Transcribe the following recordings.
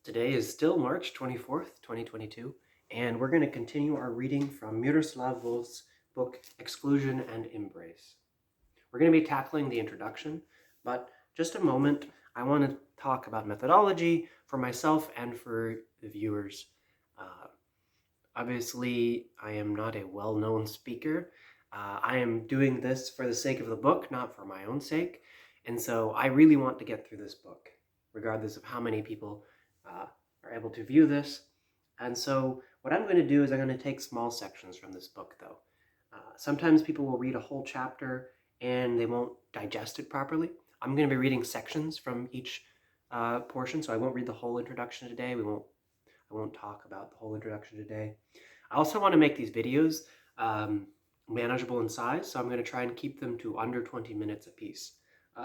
Today is still March 24th, 2022, and we're going to continue our reading from Miroslav Volf's book, Exclusion and Embrace. We're going to be tackling the introduction, but just a moment, I want to talk about methodology for myself and for the viewers. Obviously, I am not a well-known speaker. I am doing this for the sake of the book, not for my own sake, and so I really want to get through this book, regardless of how many people are able to view this. And so what I'm going to do is I'm going to take small sections from this book, though. Sometimes people will read a whole chapter and they won't digest it properly. I'm going to be reading sections from each portion, so I won't read the whole introduction today. I won't talk about the whole introduction today. I also want to make these videos manageable in size, so I'm going to try and keep them to under 20 minutes a piece.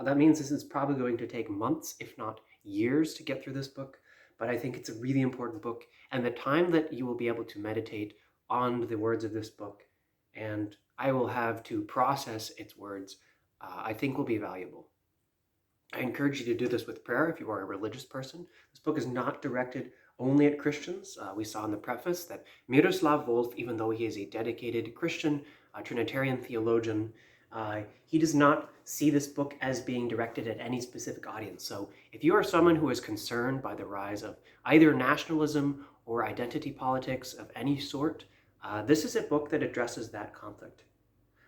That means this is probably going to take months, if not years, to get through this book, but I think it's a really important book, and the time that you will be able to meditate on the words of this book, and I will have to process its words, I think will be valuable. I encourage you to do this with prayer if you are a religious person. This book is not directed only at Christians. We saw in the preface that Miroslav Volf, even though he is a dedicated Christian, Trinitarian theologian, he does not see this book as being directed at any specific audience. So if you are someone who is concerned by the rise of either nationalism or identity politics of any sort, this is a book that addresses that conflict.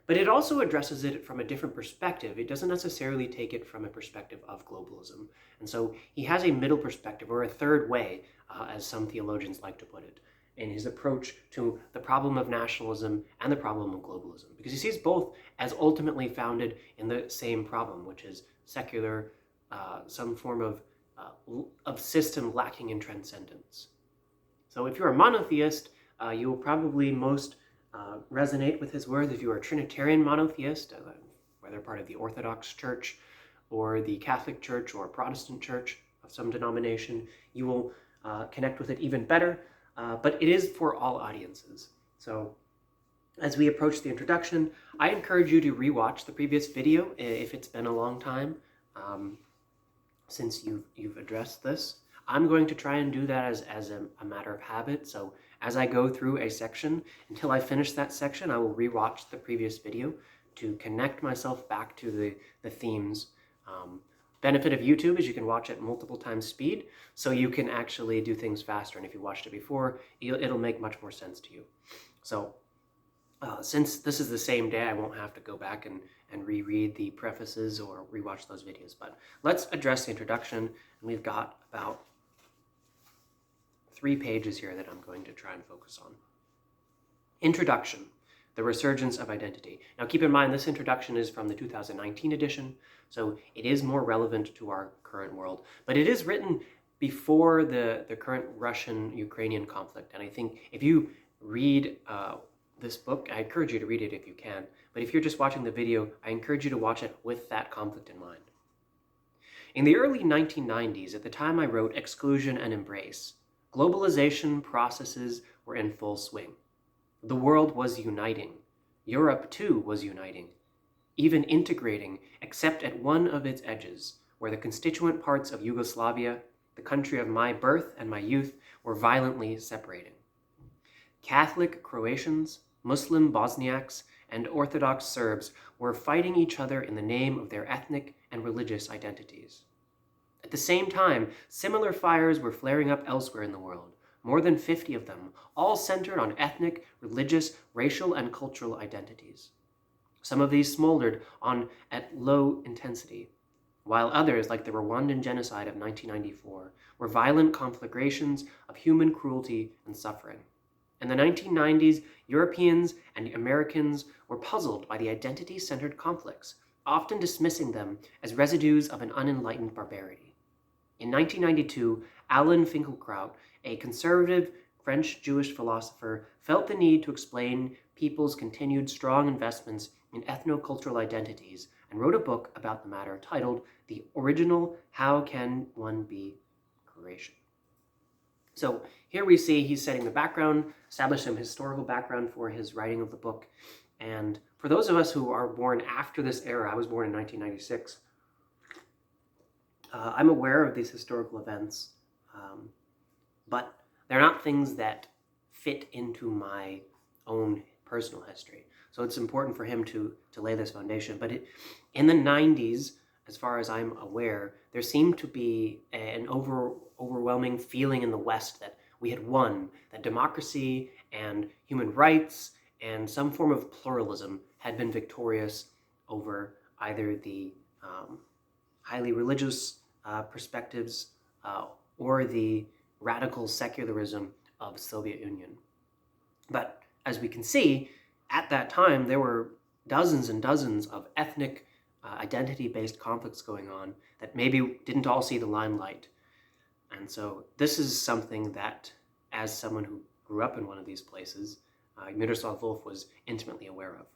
But it also addresses it from a different perspective. It doesn't necessarily take it from a perspective of globalism. And so he has a middle perspective, or a third way, as some theologians like to put it, in his approach to the problem of nationalism and the problem of globalism. Because he sees both as ultimately founded in the same problem, which is secular, some form of system lacking in transcendence. So if you're a monotheist, you will probably most resonate with his words. If you are a Trinitarian monotheist, whether part of the Orthodox Church or the Catholic Church or Protestant Church of some denomination, you will connect with it even better, but it is for all audiences. So as we approach the introduction, I encourage you to rewatch the previous video if it's been a long time since you've addressed this. I'm going to try and do that as a matter of habit. So as I go through a section, until I finish that section, I will rewatch the previous video to connect myself back to the themes. Benefit of YouTube is you can watch at multiple times speed, so you can actually do things faster. And if you watched it before, it'll make much more sense to you. So since this is the same day, I won't have to go back and reread the prefaces or rewatch those videos. But let's address the introduction, and we've got about 3 pages here that I'm going to try and focus on. Introduction, the resurgence of identity. Now keep in mind, this introduction is from the 2019 edition, so it is more relevant to our current world, but it is written before the current Russian-Ukrainian conflict. And I think if you read this book, I encourage you to read it if you can, but if you're just watching the video, I encourage you to watch it with that conflict in mind. In the early 1990s, at the time I wrote Exclusion and Embrace, globalization processes were in full swing. The world was uniting. Europe, too, was uniting, even integrating, except at one of its edges, where the constituent parts of Yugoslavia, the country of my birth and my youth, were violently separating. Catholic Croatians, Muslim Bosniaks, and Orthodox Serbs were fighting each other in the name of their ethnic and religious identities. At the same time, similar fires were flaring up elsewhere in the world, more than 50 of them, all centered on ethnic, religious, racial, and cultural identities. Some of these smoldered on at low intensity, while others, like the Rwandan genocide of 1994, were violent conflagrations of human cruelty and suffering. In the 1990s, Europeans and Americans were puzzled by the identity-centered conflicts, often dismissing them as residues of an unenlightened barbarity. In 1992, Alain Finkielkraut, a conservative French Jewish philosopher, felt the need to explain people's continued strong investments in ethno-cultural identities and wrote a book about the matter titled The Original How Can One Be Croatian? So here we see he's setting the background, establishing some historical background for his writing of the book. And for those of us who are born after this era, I was born in 1996, I'm aware of these historical events. but they're not things that fit into my own personal history. So it's important for him to lay this foundation. But in the 90s, as far as I'm aware, there seemed to be an overwhelming feeling in the West that we had won, that democracy and human rights and some form of pluralism had been victorious over either the highly religious perspectives or the radical secularism of the Soviet Union. But as we can see, at that time, there were dozens and dozens of ethnic identity-based conflicts going on that maybe didn't all see the limelight. And so this is something that, as someone who grew up in one of these places, Miroslav Volf was intimately aware of.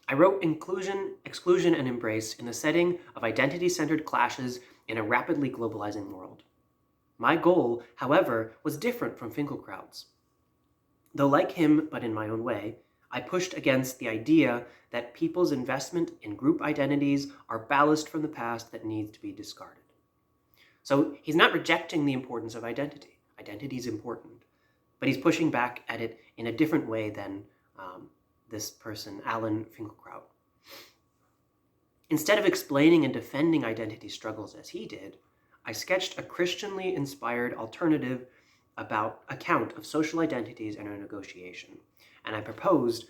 I wrote Inclusion, Exclusion, and Embrace in the setting of identity-centered clashes in a rapidly globalizing world. My goal, however, was different from Finkelkraut's. Though like him, but in my own way, I pushed against the idea that people's investment in group identities are ballast from the past that needs to be discarded. So he's not rejecting the importance of identity. Identity is important, but he's pushing back at it in a different way than this person, Alan Finkelkraut. Instead of explaining and defending identity struggles as he did, I sketched a Christianly inspired alternative account of social identities and their negotiation, and I proposed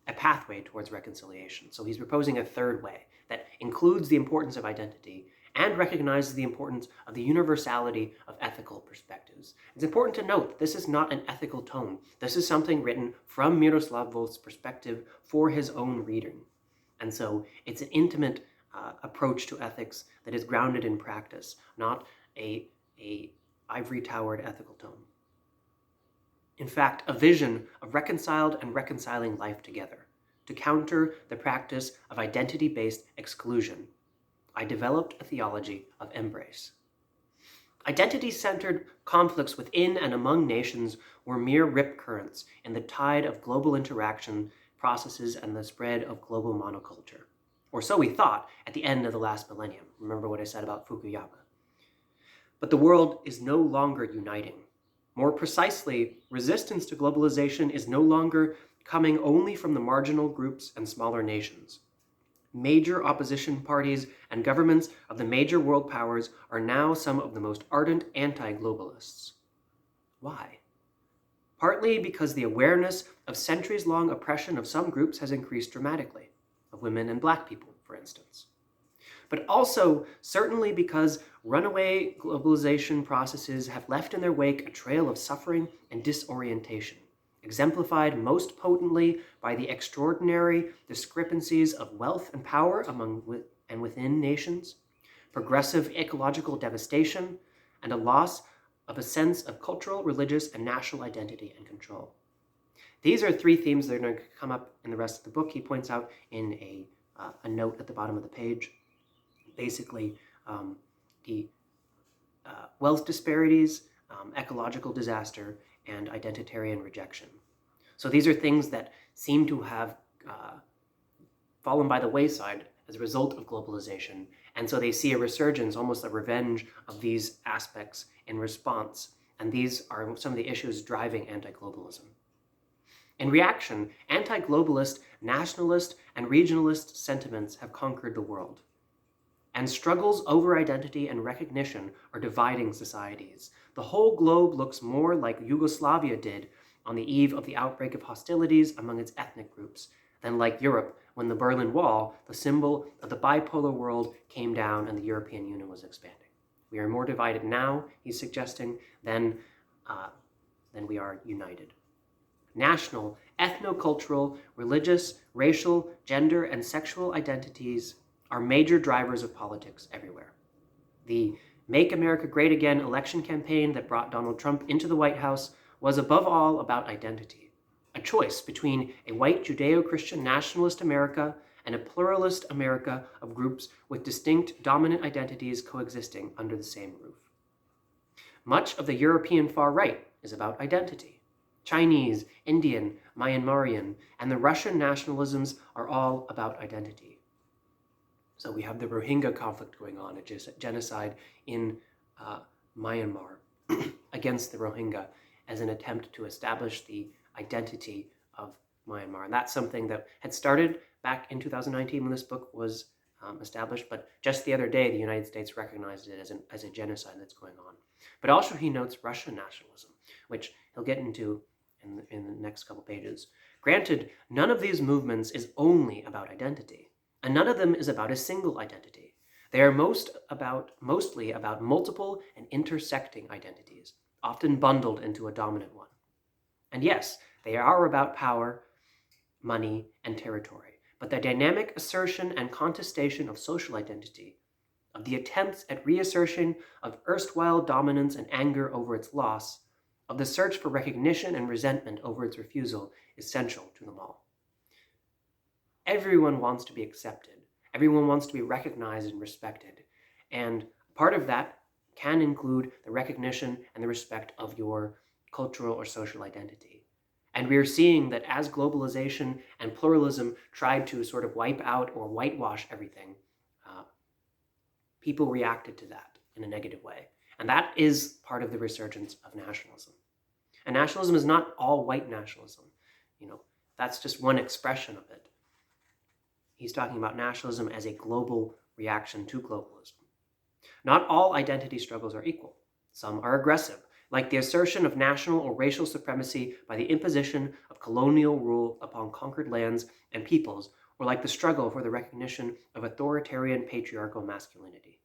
a pathway towards reconciliation. So he's proposing a third way that includes the importance of identity and recognizes the importance of the universality of ethical perspectives. It's important to note that this is not an ethical tome. This is something written from Miroslav Volf's perspective for his own reading. And so it's an intimate approach to ethics that is grounded in practice, not a ivory-towered ethical tome. In fact, a vision of reconciled and reconciling life together to counter the practice of identity-based exclusion. I developed a theology of embrace. Identity-centered conflicts within and among nations were mere rip currents in the tide of global interaction processes and the spread of global monoculture. Or so we thought at the end of the last millennium. Remember what I said about Fukuyama. But the world is no longer uniting. More precisely, resistance to globalization is no longer coming only from the marginal groups and smaller nations. Major opposition parties and governments of the major world powers are now some of the most ardent anti-globalists. Why? Partly because the awareness of centuries-long oppression of some groups has increased dramatically, of women and Black people, for instance. But also, certainly because runaway globalization processes have left in their wake a trail of suffering and disorientation, exemplified most potently by the extraordinary discrepancies of wealth and power among and within nations, progressive ecological devastation, and a loss of a sense of cultural, religious, and national identity and control. These are three themes that are going to come up in the rest of the book. He points out in a note at the bottom of the page. Basically, the wealth disparities, ecological disaster, and identitarian rejection. So these are things that seem to have fallen by the wayside as a result of globalization. And so they see a resurgence, almost a revenge of these aspects in response. And these are some of the issues driving anti-globalism. In reaction, anti-globalist, nationalist, and regionalist sentiments have conquered the world. And struggles over identity and recognition are dividing societies. The whole globe looks more like Yugoslavia did on the eve of the outbreak of hostilities among its ethnic groups than like Europe when the Berlin Wall, the symbol of the bipolar world, came down and the European Union was expanding. We are more divided now, he's suggesting, than we are united. National, ethno-cultural, religious, racial, gender, and sexual identities are major drivers of politics everywhere. The Make America Great Again election campaign that brought Donald Trump into the White House was above all about identity, a choice between a white Judeo-Christian nationalist America and a pluralist America of groups with distinct dominant identities coexisting under the same roof. Much of the European far right is about identity. Chinese, Indian, Myanmarian, and the Russian nationalisms are all about identity. So we have the Rohingya conflict going on, a genocide in Myanmar. against the Rohingya as an attempt to establish the identity of Myanmar. And that's something that had started back in 2019 when this book was established, but just the other day, the United States recognized it as a genocide that's going on. But also he notes Russian nationalism, which he'll get into in the next couple pages. Granted, none of these movements is only about identity, and none of them is about a single identity. They are mostly about multiple and intersecting identities, often bundled into a dominant one. And yes, they are about power, money, and territory, but the dynamic assertion and contestation of social identity, of the attempts at reassertion of erstwhile dominance and anger over its loss, of the search for recognition and resentment over its refusal, is central to them all. Everyone wants to be accepted. Everyone wants to be recognized and respected. And part of that can include the recognition and the respect of your cultural or social identity. And we are seeing that as globalization and pluralism tried to sort of wipe out or whitewash everything, people reacted to that in a negative way. And that is part of the resurgence of nationalism. And nationalism is not all white nationalism. That's just one expression of it. He's talking about nationalism as a global reaction to globalism. Not all identity struggles are equal. Some are aggressive, like the assertion of national or racial supremacy by the imposition of colonial rule upon conquered lands and peoples, or like the struggle for the recognition of authoritarian patriarchal masculinity.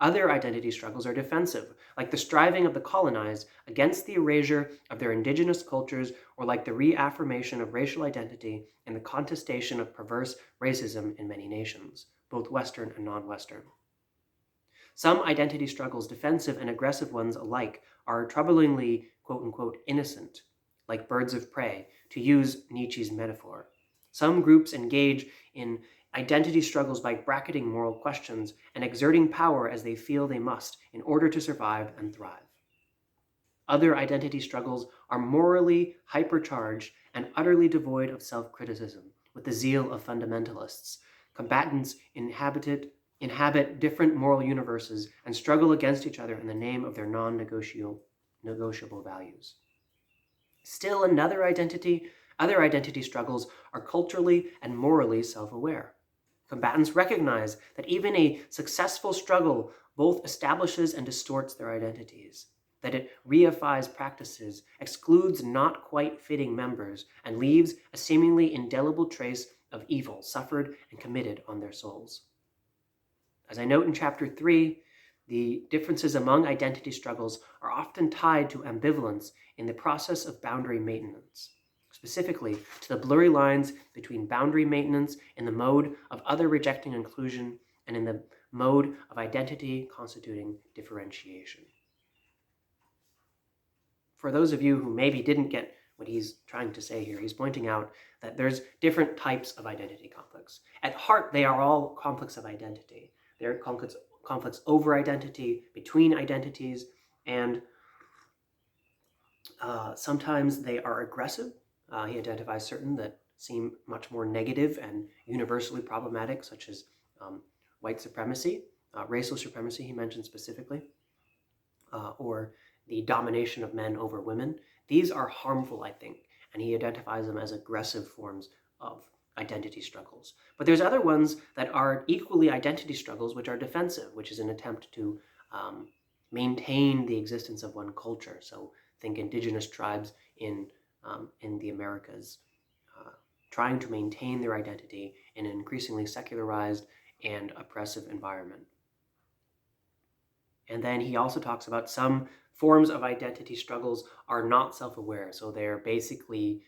Other identity struggles are defensive, like the striving of the colonized against the erasure of their indigenous cultures, or like the reaffirmation of racial identity and the contestation of perverse racism in many nations, both Western and non-Western. Some identity struggles, defensive and aggressive ones alike, are troublingly, quote-unquote, innocent, like birds of prey, to use Nietzsche's metaphor. Some groups engage in identity struggles by bracketing moral questions and exerting power as they feel they must in order to survive and thrive. Other identity struggles are morally hypercharged and utterly devoid of self-criticism, with the zeal of fundamentalists. Combatants inhabit different moral universes and struggle against each other in the name of their non-negotiable values. Still, other identity struggles are culturally and morally self-aware. Combatants recognize that even a successful struggle both establishes and distorts their identities, that it reifies practices, excludes not quite fitting members, and leaves a seemingly indelible trace of evil suffered and committed on their souls. As I note in Chapter 3, the differences among identity struggles are often tied to ambivalence in the process of boundary maintenance, specifically to the blurry lines between boundary maintenance in the mode of other rejecting inclusion and in the mode of identity constituting differentiation. For those of you who maybe didn't get what he's trying to say here, he's pointing out that there's different types of identity conflicts. At heart, they are all conflicts of identity. They're conflicts over identity, between identities, and sometimes they are aggressive. He identifies certain that seem much more negative and universally problematic, such as white supremacy, racial supremacy he mentioned specifically, or the domination of men over women. These are harmful, I think, and he identifies them as aggressive forms of identity struggles. But there's other ones that are equally identity struggles, which are defensive, which is an attempt to maintain the existence of one culture. So think indigenous tribes in the Americas, trying to maintain their identity in an increasingly secularized and oppressive environment. And then he also talks about some forms of identity struggles are not self-aware. So they're basically,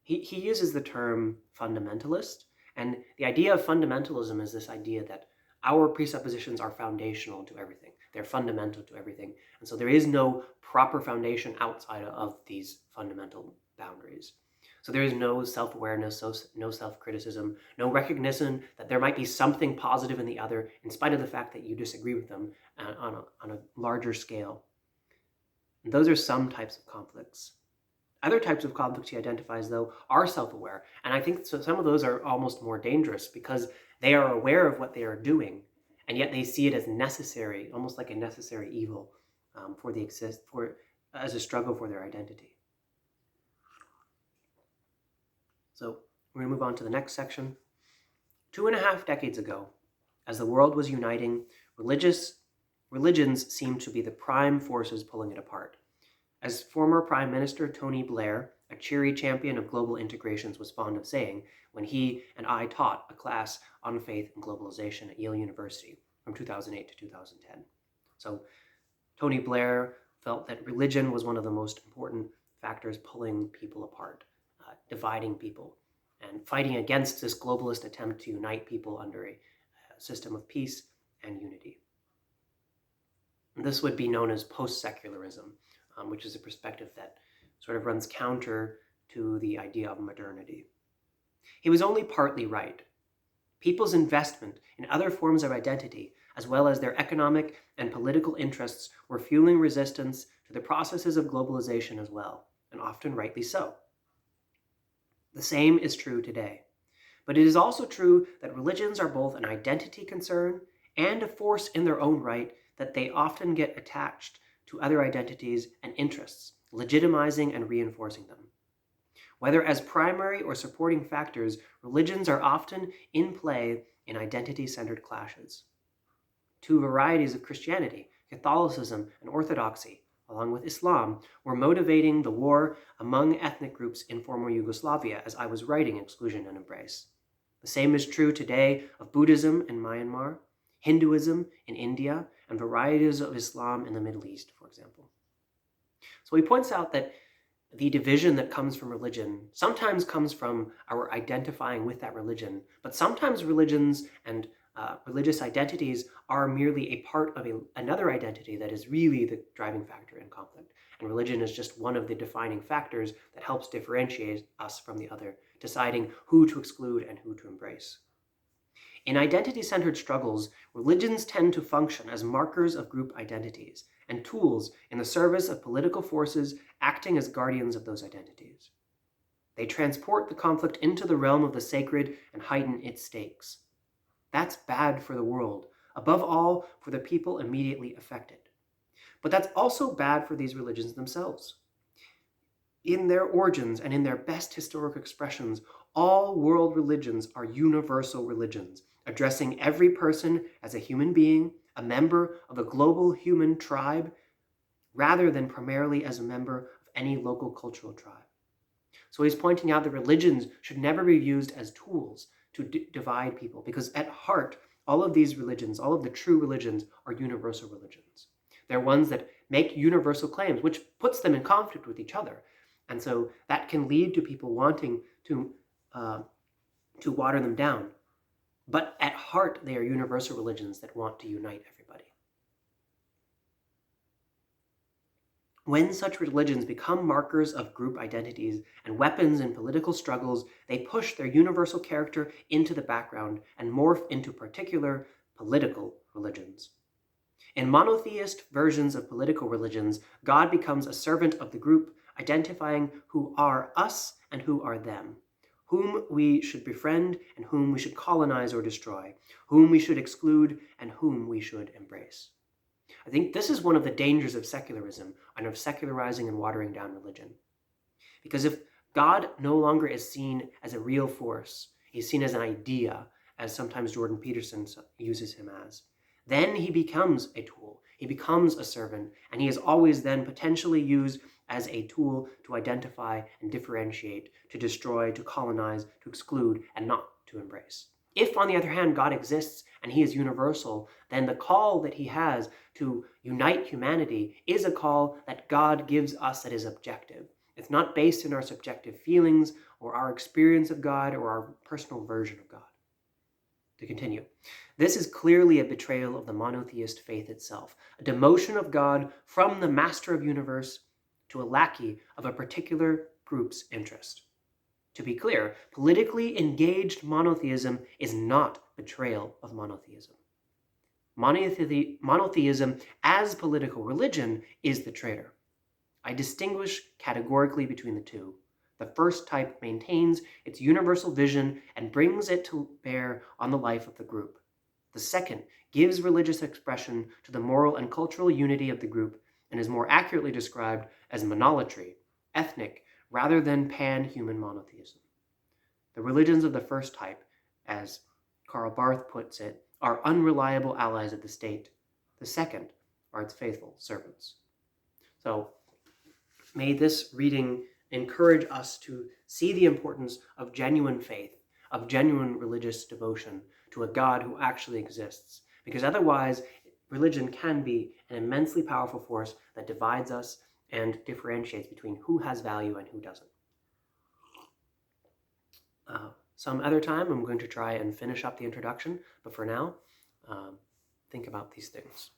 he uses the term fundamentalist. And the idea of fundamentalism is this idea that our presuppositions are foundational to everything. They're fundamental to everything. And so there is no proper foundation outside of these fundamental boundaries. So there is no self-awareness, no self-criticism, no recognition that there might be something positive in the other, in spite of the fact that you disagree with them on a larger scale. And those are some types of conflicts. Other types of conflicts he identifies, though, are self-aware. And I think some of those are almost more dangerous because they are aware of what they are doing, and yet they see it as necessary, almost like a necessary evil as a struggle for their identity. So we're going to move on to the next section. 2.5 decades ago, as the world was uniting, religions seemed to be the prime forces pulling it apart. As former Prime Minister Tony Blair, a cheery champion of global integrations, was fond of saying when he and I taught a class on faith and globalization at Yale University from 2008 to 2010. So Tony Blair felt that religion was one of the most important factors pulling people apart, dividing people, and fighting against this globalist attempt to unite people under a system of peace and unity. And this would be known as post-secularism, which is a perspective that sort of runs counter to the idea of modernity. He was only partly right. People's investment in other forms of identity, as well as their economic and political interests, were fueling resistance to the processes of globalization as well, and often rightly so. The same is true today. But it is also true that religions are both an identity concern and a force in their own right, that they often get attached to other identities and interests, legitimizing and reinforcing them. Whether as primary or supporting factors, religions are often in play in identity-centered clashes. Two varieties of Christianity, Catholicism and Orthodoxy, along with Islam, were motivating the war among ethnic groups in former Yugoslavia as I was writing Exclusion and Embrace. The same is true today of Buddhism in Myanmar, Hinduism in India, and varieties of Islam in the Middle East, for example. So he points out that the division that comes from religion sometimes comes from our identifying with that religion, but sometimes religions and religious identities are merely a part of another identity that is really the driving factor in conflict. And religion is just one of the defining factors that helps differentiate us from the other, deciding who to exclude and who to embrace. In identity-centered struggles, religions tend to function as markers of group identities and tools in the service of political forces acting as guardians of those identities. They transport the conflict into the realm of the sacred and heighten its stakes. That's bad for the world, above all for the people immediately affected. But that's also bad for these religions themselves. In their origins and in their best historic expressions, all world religions are universal religions, addressing every person as a human being, a member of a global human tribe, rather than primarily as a member of any local cultural tribe. So he's pointing out that religions should never be used as tools to divide people, because at heart, all of these religions, all of the true religions, are universal religions. They're ones that make universal claims, which puts them in conflict with each other. And so that can lead to people wanting to water them down. But at heart, they are universal religions that want to unite everybody. When such religions become markers of group identities and weapons in political struggles, they push their universal character into the background and morph into particular political religions. In monotheist versions of political religions, God becomes a servant of the group, identifying who are us and who are them, whom we should befriend and whom we should colonize or destroy, whom we should exclude and whom we should embrace. I think this is one of the dangers of secularism and of secularizing and watering down religion. Because if God no longer is seen as a real force, he's seen as an idea, as sometimes Jordan Peterson uses him as, then he becomes a tool, he becomes a servant, and he is always then potentially used as a tool to identify and differentiate, to destroy, to colonize, to exclude, and not to embrace. If, on the other hand, God exists and he is universal, then the call that he has to unite humanity is a call that God gives us that is objective. It's not based in our subjective feelings or our experience of God or our personal version of God. To continue, this is clearly a betrayal of the monotheist faith itself, a demotion of God from the master of universe to a lackey of a particular group's interest. To be clear, politically engaged monotheism is not betrayal of monotheism. Monotheism as political religion is the traitor. I distinguish categorically between the two. The first type maintains its universal vision and brings it to bear on the life of the group. The second gives religious expression to the moral and cultural unity of the group and is more accurately described as monolatry, ethnic, rather than pan-human monotheism. The religions of the first type, as Karl Barth puts it, are unreliable allies of the state. The second are its faithful servants. So may this reading encourage us to see the importance of genuine faith, of genuine religious devotion to a God who actually exists. Because otherwise, religion can be an immensely powerful force that divides us and differentiates between who has value and who doesn't. Some other time, I'm going to try and finish up the introduction, but for now, think about these things.